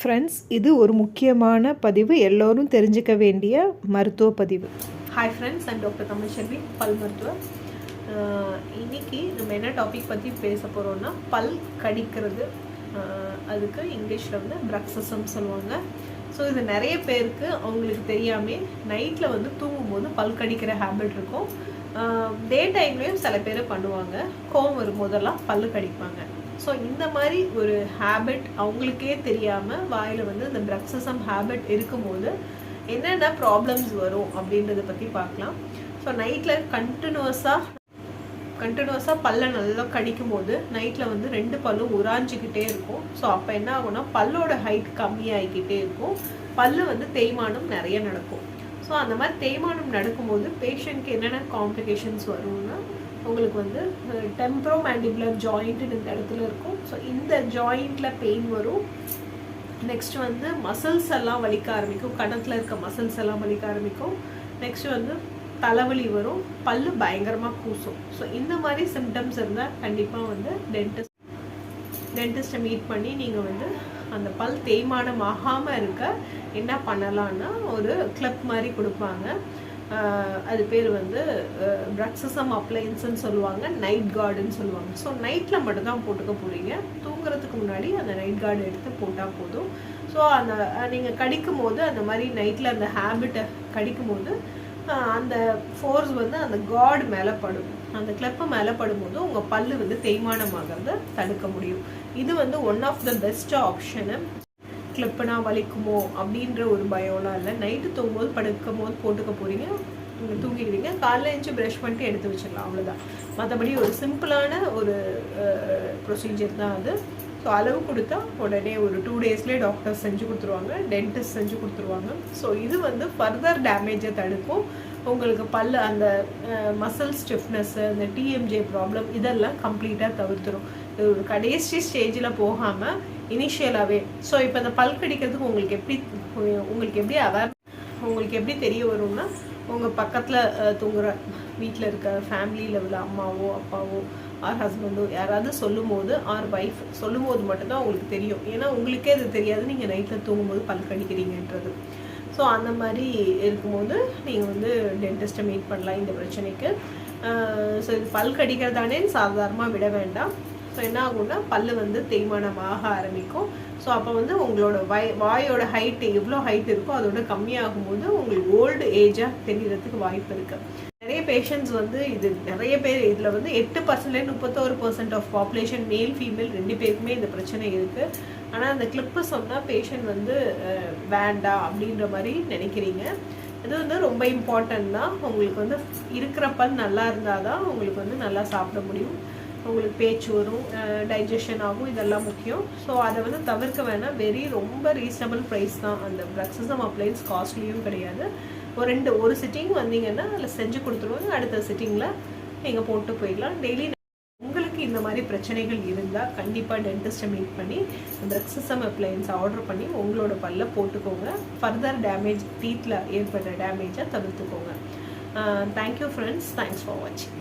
Friends, இது ஒரு முக்கியமான பதிவு, எல்லோரும் தெரிஞ்சுக்க வேண்டிய மருத்துவ பதிவு. Hi friends, I'm doctor Tamilselvi, பல் மருத்துவர். இன்றைக்கி நம்ம என்ன டாபிக் பற்றி பேச போகிறோம்னா பல் கடிக்கிறது. அதுக்கு இங்கிலீஷில் வந்து பிரக்ஸிசம் சொல்லுவாங்க. ஸோ இது நிறைய பேருக்கு அவங்களுக்கு தெரியாமல் நைட்டில் வந்து தூங்கும்போது பல் கடிக்கிற ஹேபிட் இருக்கும். டே டைம்லேயும் சில பேர் பண்ணுவாங்க. கோவம் வரும்போதெல்லாம் பல் கடிப்பாங்க. ஸோ இந்த மாதிரி ஒரு ஹேபிட் அவங்களுக்கே தெரியாமல் வாயில் வந்து இந்த பிரக்ஸிசம் ஹேபிட் இருக்கும்போது என்னென்ன ப்ராப்ளம்ஸ் வரும் அப்படின்றத பற்றி பார்க்கலாம். ஸோ நைட்டில் கண்டினியூஸாக பல்லை நல்லா கடிக்கும் போது நைட்டில் வந்து 2 பல்லும் உராஞ்சிக்கிட்டே இருக்கும். ஸோ அப்போ என்ன ஆகும்னா பல்லோட ஹைட் கம்மியாகிக்கிட்டே இருக்கும். பல்லு வந்து தேய்மானம் நிறைய நடக்கும். ஸோ அந்த மாதிரி தேய்மானம் நடக்கும்போது பேஷண்ட்க்கு என்னென்ன காம்ப்ளிகேஷன்ஸ் வரும்னா உங்களுக்கு வந்து டெம்ப்ரோமேண்டிபுலர் ஜாயிண்ட் இந்த இடத்துல இருக்கும். ஸோ இந்த ஜாயிண்டில் பெயின் வரும். நெக்ஸ்ட் வந்து மசில்ஸ் எல்லாம் வலிக்க ஆரம்பிக்கும். கணத்தில் இருக்க மசில்ஸ் எல்லாம் வலிக்க ஆரம்பிக்கும். நெக்ஸ்ட் வந்து தலைவலி வரும். பல்லு பயங்கரமாக கூசும். ஸோ இந்த மாதிரி சிம்டம்ஸ் இருந்தால் கண்டிப்பாக வந்து டென்டிஸ்ட்டை மீட் பண்ணி நீங்கள் வந்து அந்த பல் தேய்மானம் ஆகாமல் இருக்க என்ன பண்ணலான்னா ஒரு கிளப் மாதிரி கொடுப்பாங்க. அது பேர் வந்து பிரக்ஸிசம் அப்ளையன்ஸ்ன்னு சொல்லுவாங்க, நைட் கார்டுன்னு சொல்லுவாங்க. ஸோ நைட்டில் மட்டும்தான் போட்டுக்க போகிறீங்க. தூங்குறதுக்கு முன்னாடி அந்த நைட் கார்டு எடுத்து போட்டால் போதும். ஸோ அந்த நீங்கள் கடிக்கும் போது அந்த மாதிரி நைட்டில் அந்த ஹேபிட்டை கடிக்கும் போது அந்த ஃபோர்ஸ் வந்து அந்த கார்டு மேலே படும். அந்த கிளப்பு மேலே படும்போது உங்கள் பல்லு வந்து தேய்மானமாகிறத தடுக்க முடியும். இது வந்து one of the best option. கிளிப்புனா வலிக்குமோ அப்படின்ற ஒரு பயம்லாம் இல்லை. நைட்டு தூங்கும்போது படுக்கும் போது போட்டுக்க போகிறீங்க, நீங்கள் தூங்கிடுவீங்க. காலைல எழுந்து ப்ரஷ் பண்ணிட்டு எடுத்து வச்சிடலாம், அவ்வளோதான். மற்றபடி ஒரு சிம்பிளான ஒரு ப்ரொசீஜர் தான் அது. ஸோ அளவு கொடுத்தா உடனே ஒரு 2 டேஸ்லேயே டாக்டர் செஞ்சு கொடுத்துருவாங்க, டென்டிஸ்ட் செஞ்சு கொடுத்துருவாங்க. ஸோ இது வந்து ஃபர்தர் டேமேஜை தடுக்கும். உங்களுக்கு பல் அந்த மசில் ஸ்டிஃப்னஸ்ஸு, அந்த டிஎம்ஜே ப்ராப்ளம் இதெல்லாம் கம்ப்ளீட்டாக தவிர்த்துரும். இது ஒரு கடைசி ஸ்டேஜில் போகாமல் இனிஷியலாகவே. ஸோ இப்போ இந்த பல் கடிக்கிறதுக்கு உங்களுக்கு எப்படி தெரிய வரும்னா உங்கள் பக்கத்தில் தூங்குற வீட்டில் இருக்க ஃபேமிலியில் உள்ள அம்மாவோ அப்பாவோ ஆர் ஹஸ்பண்டோ யாராவது சொல்லும்போது ஆர் ஒய்ஃப் சொல்லும்போது மட்டும்தான் உங்களுக்கு தெரியும். ஏன்னா உங்களுக்கே அது தெரியாது நீங்கள் நைட்டில் தூங்கும்போது பல் கடிக்கிறீங்கன்றது. ஸோ அந்த மாதிரி இருக்கும்போது நீங்கள் வந்து டென்டிஸ்ட்டை மீட் பண்ணலாம் இந்த பிரச்சனைக்கு. ஸோ இது பல் கடிக்கிறதானே சாதாரணமாக விட வேண்டாம். ஸோ என்ன ஆகும்னா பல்லு வந்து தேய்மானமாக ஆரம்பிக்கும். ஸோ அப்போ வந்து உங்களோட வாயோட ஹைட்டு எவ்வளோ ஹைட் இருக்கோ அதோட கம்மியாகும்போது உங்களுக்கு ஓல்டு ஏஜாக தெரியறதுக்கு வாய்ப்பு இருக்குது. நிறைய பேஷண்ட்ஸ் வந்து நிறைய பேர் இதில் வந்து 8% 31% ஆஃப் பாப்புலேஷன் மேல் ஃபீமேல் 2 பேருக்குமே இந்த பிரச்சனை இருக்குது. ஆனால் அந்த கிளிப்பு சொன்னால் பேஷண்ட் வந்து வேண்டாம் அப்படின்ற மாதிரி நினைக்கிறீங்க. இது வந்து ரொம்ப இம்பார்ட்டன்ட் தான். உங்களுக்கு வந்து இருக்கிற பல் நல்லா இருந்தால் தான் உங்களுக்கு வந்து நல்லா சாப்பிட முடியும், உங்களுக்கு பேச்சு வரும், டைஜஷன் ஆகும், இதெல்லாம் முக்கியம். ஸோ அதை வந்து தவிர்க்க வேணாம். ரொம்ப ரீசனபிள் ப்ரைஸ் தான். அந்த பிரக்ஸிசம் அப்ளைன்ஸ் காஸ்ட்லியும் கிடையாது. ஒரு சிட்டிங் வந்தீங்கன்னா அதில் செஞ்சு கொடுத்துருவாங்க. அடுத்த சிட்டிங்கில் நீங்கள் போட்டு போயிடலாம். டெய்லி உங்களுக்கு இந்த மாதிரி பிரச்சனைகள் இருந்தால் கண்டிப்பாக டென்டிஸ்ட்டை மீட் பண்ணி பிரக்ஸிசம் அப்ளைன்ஸ் ஆர்டர் பண்ணி உங்களோட பல்ல போட்டுக்கோங்க. ஃபர்தர் டேமேஜ், டீத்தில் ஏற்படுற டேமேஜை தவிர்த்துக்கோங்க. தேங்க்யூ ஃப்ரெண்ட்ஸ், தேங்க்ஸ் ஃபார் வாட்சிங்.